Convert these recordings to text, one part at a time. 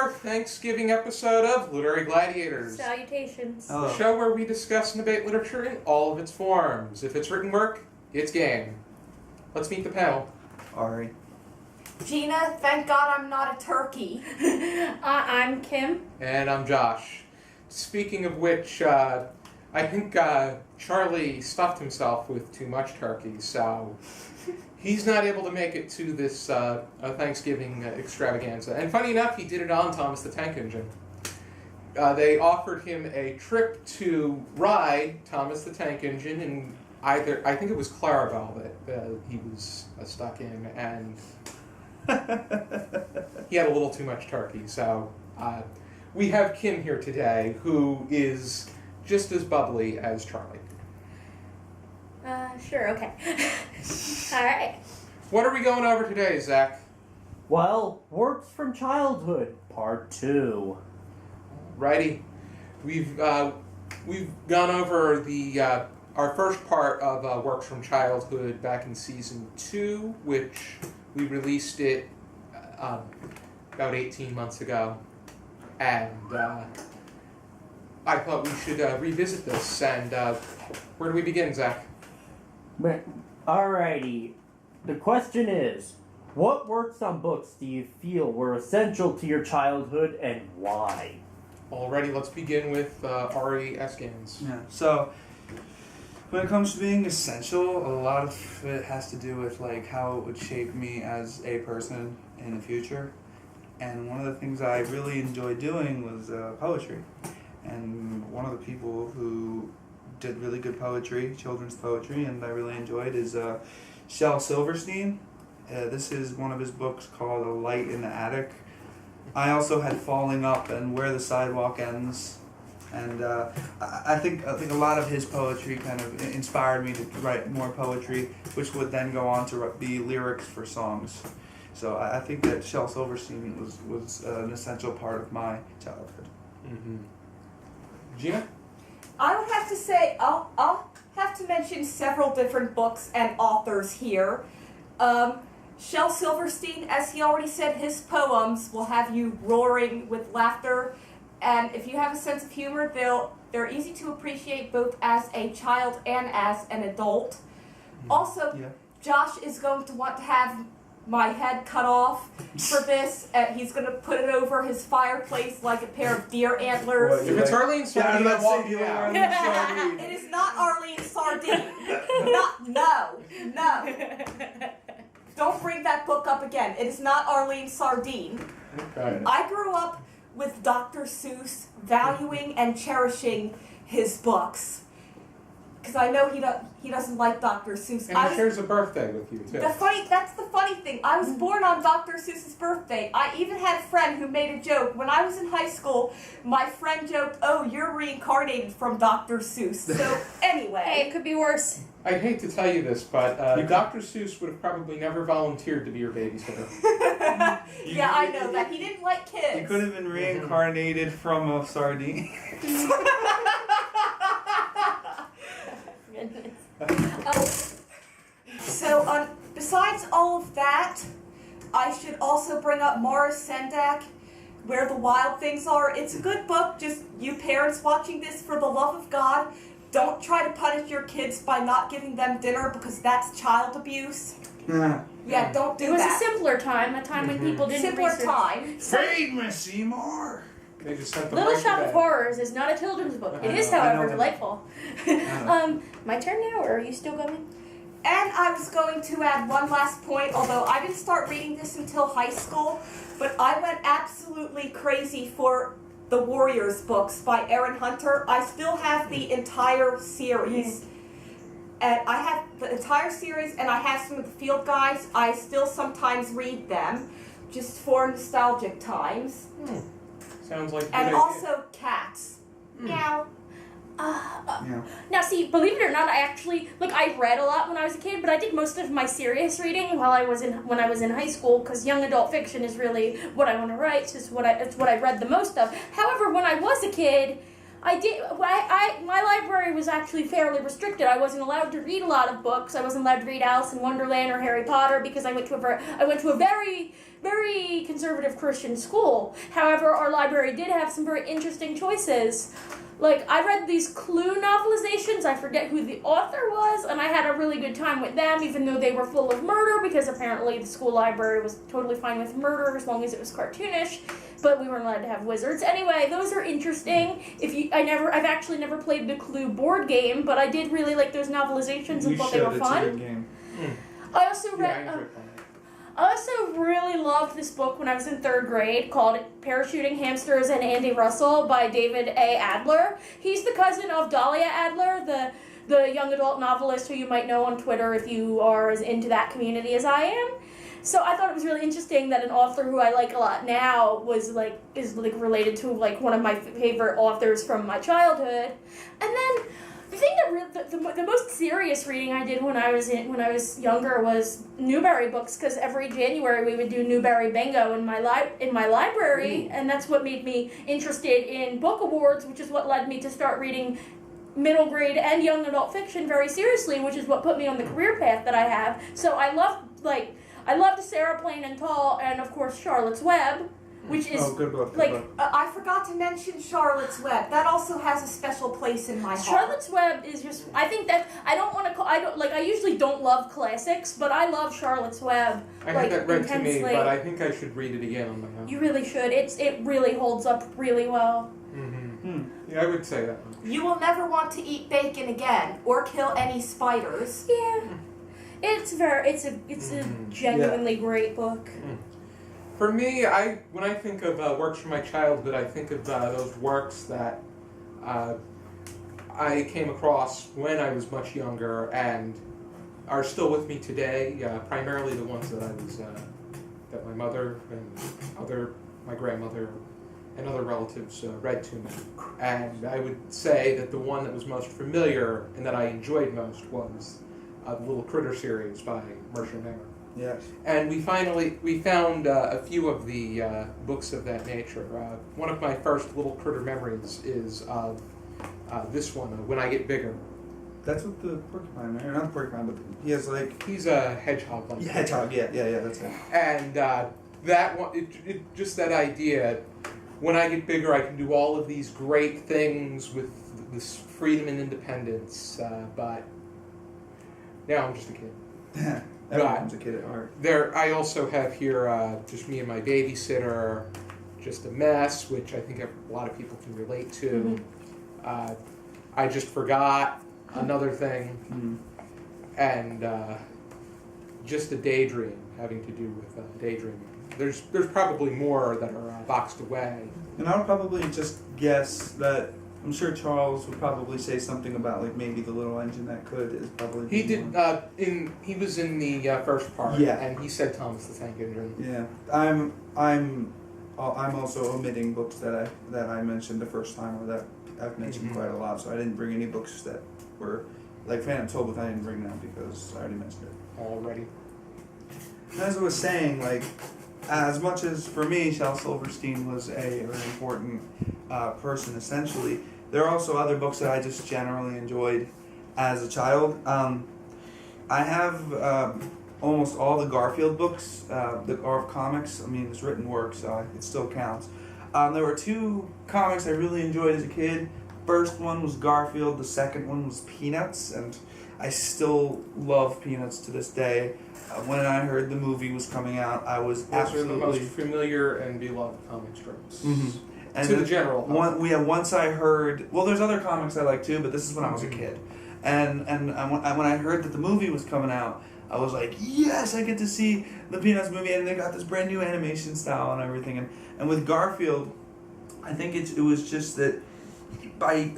our Thanksgiving episode of Literary Gladiators. Salutations. The show where we discuss and debate literature in all of its forms. If it's written work, it's game. Let's meet the panel. Ari. Gina, thank God I'm not a turkey. I'm Kim. And I'm Josh. Speaking of which, I think Charlie stuffed himself with too much turkey, so he's not able to make it to this Thanksgiving extravaganza. And funny enough, he did it on Thomas the Tank Engine. They offered him a trip to ride Thomas the Tank Engine in I think it was Clarabelle that he was stuck in, and he had a little too much turkey. So we have Kim here today, who is just as bubbly as Charlie. Sure, okay. Alright. What are we going over today, Zach? Well, Works from Childhood, Part 2. Righty. We've gone over the our first part of Works from Childhood back in Season 2, which we released it about 18 months ago. And I thought we should revisit this. And where do we begin, Zach? Alrighty. The question is, what works on books do you feel were essential to your childhood and why? Alrighty, let's begin with Ari Eskins. Yeah, so when it comes to being essential, a lot of it has to do with like how it would shape me as a person in the future. And one of the things I really enjoyed doing was poetry. And one of the people who did really good poetry, children's poetry, and I really enjoyed is Shel Silverstein. This is one of his books called A Light in the Attic. I also had Falling Up and Where the Sidewalk Ends. And I think a lot of his poetry kind of inspired me to write more poetry, which would then go on to be lyrics for songs. So I think that Shel Silverstein was an essential part of my childhood. Mm-hmm. Gina? I would have to say, I'll have to mention several different books and authors here. Shel Silverstein, as he already said, his poems will have you roaring with laughter. And if you have a sense of humor, they're easy to appreciate both as a child and as an adult. Also, Yeah. Josh is going to want to have my head cut off for this. He's going to put it over his fireplace like a pair of deer antlers. If it's Arlene Sardine, I'm walking out. It is not Arlene Sardine. No. Don't bring that book up again. It is not Arlene Sardine. Okay. I grew up with Dr. Seuss, valuing and cherishing his books. Because I know he doesn't like Dr. Seuss. And he shares a birthday with you, too. That's the funny thing. I was born on Dr. Seuss's birthday. I even had a friend who made a joke. When I was in high school, my friend joked, "Oh, you're reincarnated from Dr. Seuss." So, anyway. Hey, it could be worse. I hate to tell you this, but Dr. Seuss would have probably never volunteered to be your babysitter. Yeah, I know that. He didn't like kids. You could have been reincarnated from a sardine. So, besides all of that, I should also bring up Morris Sendak, Where the Wild Things Are. It's a good book. Just you parents watching this, for the love of God, don't try to punish your kids by not giving them dinner, because that's child abuse. Yeah, don't do that. It was a simpler time, a time when people didn't Simpler research. time. Feed me, Seymour! They just sent the Little right Shop to of bed. Horrors is not a children's book. It is, I however, know. delightful. My turn now, or are you still going? And I was going to add one last point, although I didn't start reading this until high school, but I went absolutely crazy for the Warriors books by Aaron Hunter. I still have the entire series. And I have the entire series, and I have some of the field guides. I still sometimes read them, just for nostalgic times. Sounds like a good And idea. also Cats. Meow. Yeah. Now, see, believe it or not, I read a lot when I was a kid, but I did most of my serious reading when I was in high school, because young adult fiction is really what I want to write. It's what I read the most of. However, when I was a kid, I did. My library was actually fairly restricted. I wasn't allowed to read a lot of books. I wasn't allowed to read Alice in Wonderland or Harry Potter because I went to a very, very conservative Christian school. However, our library did have some very interesting choices. Like, I read these Clue novelizations, I forget who the author was, and I had a really good time with them, even though they were full of murder, because apparently the school library was totally fine with murder as long as it was cartoonish, but we weren't allowed to have wizards. Anyway, those are interesting. I've actually never played the Clue board game, but I did really like those novelizations and thought they were fun. It's a good game. I also read... I also really loved this book when I was in 3rd grade called Parachuting Hamsters and Andy Russell by David A. Adler. He's the cousin of Dahlia Adler, the young adult novelist who you might know on Twitter if you are as into that community as I am. So I thought it was really interesting that an author who I like a lot now is related to one of my favorite authors from my childhood. And then the thing that the most serious reading I did when I was younger was Newbery books, because every January we would do Newbery Bingo in my library, and that's what made me interested in book awards, which is what led me to start reading middle grade and young adult fiction very seriously, which is what put me on the career path that I have. So I loved Sarah Plain and Tall, and of course Charlotte's Web, which is good book. I forgot to mention Charlotte's Web. That also has a special place in my heart. Charlotte's Web is just, I think that, I usually don't love classics, but I love Charlotte's Web. I had that read to me, but I think I should read it again on my own. You really should. It really holds up really well. Yeah, I would say that. You will never want to eat bacon again, or kill any spiders. Yeah. It's a genuinely great book. For me, when I think of works from my childhood, I think of those works that I came across when I was much younger and are still with me today. Primarily the ones that that my mother and my grandmother and other relatives read to me. And I would say that the one that was most familiar and that I enjoyed most was the Little Critter series by Mercer Mayer. Yes. And we found a few of the books of that nature. One of my first Little Critter memories is of this one, When I Get Bigger. That's what the porcupine, or not the porcupine, but he has He's a hedgehog. Hedgehog, yeah, that's it. And that one, just that idea, when I get bigger, I can do all of these great things with this freedom and independence, but now I'm just a kid. Everyone's a kid at heart. I also have here just me and my babysitter, just a mess, which I think a lot of people can relate to. Mm-hmm. I just forgot another thing, and just a daydream, having to do with daydreaming. There's probably more that are boxed away. And I would probably just guess that I'm sure Charles would probably say something about maybe the little engine that could is probably. He did. He was in the first part. Yeah. And he said Thomas the Tank Engine. Yeah. I'm also omitting books that I mentioned the first time, or that I've mentioned quite a lot. So I didn't bring any books that were like Phantom Tollbooth. I didn't bring them because I already mentioned it Already. As I was saying, as much as for me, Shel Silverstein was a very important person, essentially, there are also other books that I just generally enjoyed as a child. I have almost all the Garfield books, or comics. I mean, it's written work, so it still counts. There were two comics I really enjoyed as a kid. First one was Garfield, the second one was Peanuts, and I still love Peanuts to this day. When I heard the movie was coming out, I was Those absolutely... are the most familiar and beloved comic strips. And to the general public. Once I heard... Well, there's other comics I like too, but this is when I was a kid. And when I heard that the movie was coming out, I was like, yes, I get to see the Peanuts movie, and they got this brand new animation style and everything. And with Garfield, I think it was just that by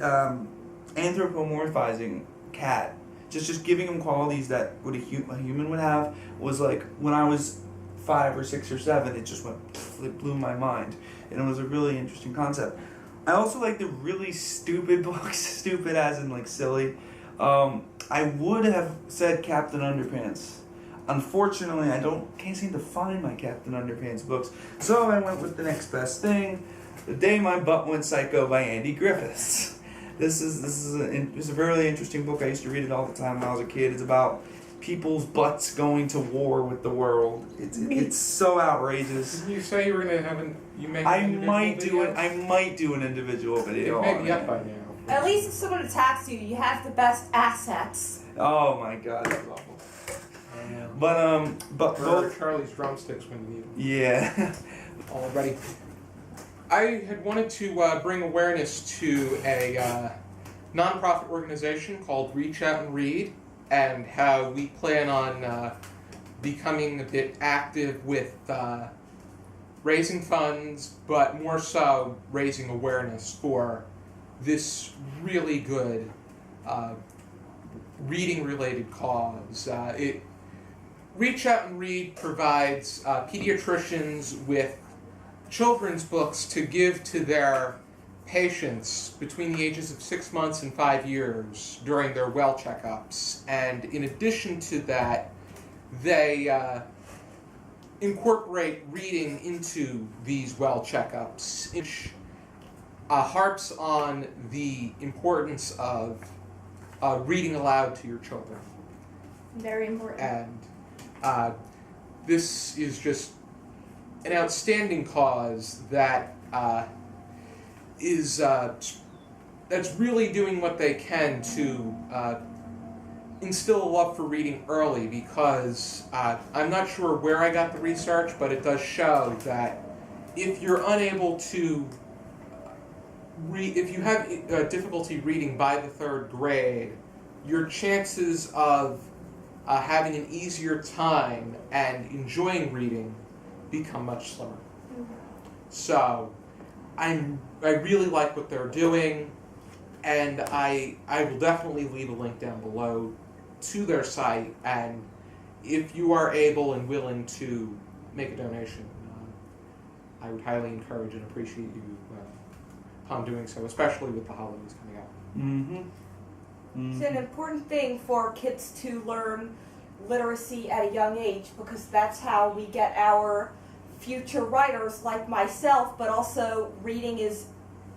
anthropomorphizing Cat, just giving him qualities that a human would have, was like, when I was 5 or 6 or 7, it blew my mind. And it was a really interesting concept. I also like the really stupid books, stupid as in silly. I would have said Captain Underpants. Unfortunately, can't seem to find my Captain Underpants books, so I went with the next best thing, The Day My Butt Went Psycho by Andy Griffiths. It's a really interesting book. I used to read it all the time when I was a kid. It's about people's butts going to war with the world. It's so outrageous. Didn't you say you were gonna have I might do an individual video. It may be up by now. At least if someone attacks you, you have the best assets. Oh my god, that's awful. But Where are both. Charlie's drumsticks when you need them? Yeah. Already. I had wanted to bring awareness to a nonprofit organization called Reach Out and Read, and how we plan on becoming a bit active with raising funds, but more so raising awareness for this really good reading-related cause. Reach Out and Read provides pediatricians with children's books to give to their patients between the ages of 6 months and 5 years during their well checkups. And in addition to that, they incorporate reading into these well checkups, which harps on the importance of reading aloud to your children. Very important. And this is just an outstanding cause that is that's really doing what they can to instill a love for reading early, because I'm not sure where I got the research, but it does show that if you're unable to if you have difficulty reading by the 3rd grade, your chances of having an easier time and enjoying reading become much slimmer. So I really like what they're doing, and I will definitely leave a link down below to their site, and if you are able and willing to make a donation, I would highly encourage and appreciate you upon doing so, especially with the holidays coming up. Mm-hmm. It's an important thing for kids to learn literacy at a young age, because that's how we get our future writers like myself, but also reading is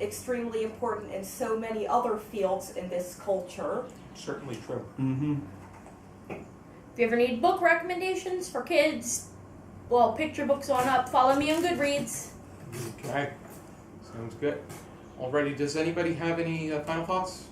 extremely important in so many other fields in this culture. Certainly true. Mm-hmm. If you ever need book recommendations for kids, well, picture books on up, follow me on Goodreads. Okay. Sounds good. Alrighty, does anybody have any final thoughts?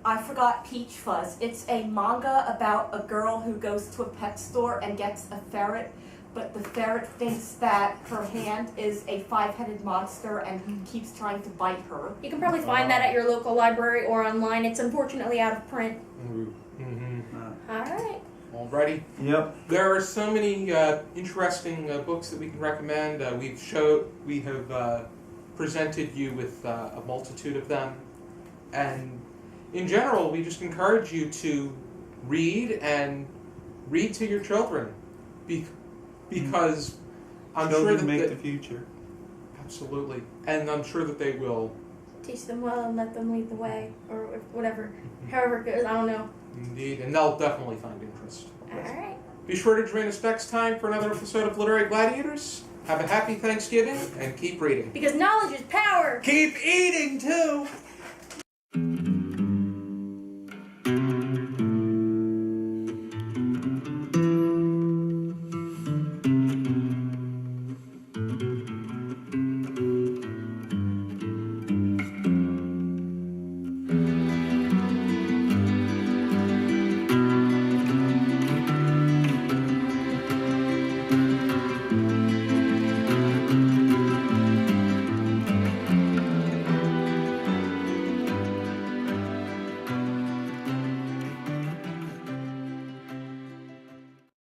I forgot Peach Fuzz. It's a manga about a girl who goes to a pet store and gets a ferret, but the ferret thinks that her hand is a 5-headed monster and he keeps trying to bite her. You can probably find that at your local library or online. It's unfortunately out of print. Mm-hmm. Alright. Alrighty. Yep. There are so many interesting books that we can recommend. We have presented you with a multitude of them, and in general, we just encourage you to read and read to your children, because I'm Children sure that make the future. Absolutely, and I'm sure that they will. Teach them well and let them lead the way, or whatever. However it goes, I don't know. Indeed, and they'll definitely find interest. Alright. Be sure to join us next time for another episode of Literary Gladiators. Have a happy Thanksgiving and keep reading. Because knowledge is power! Keep eating too!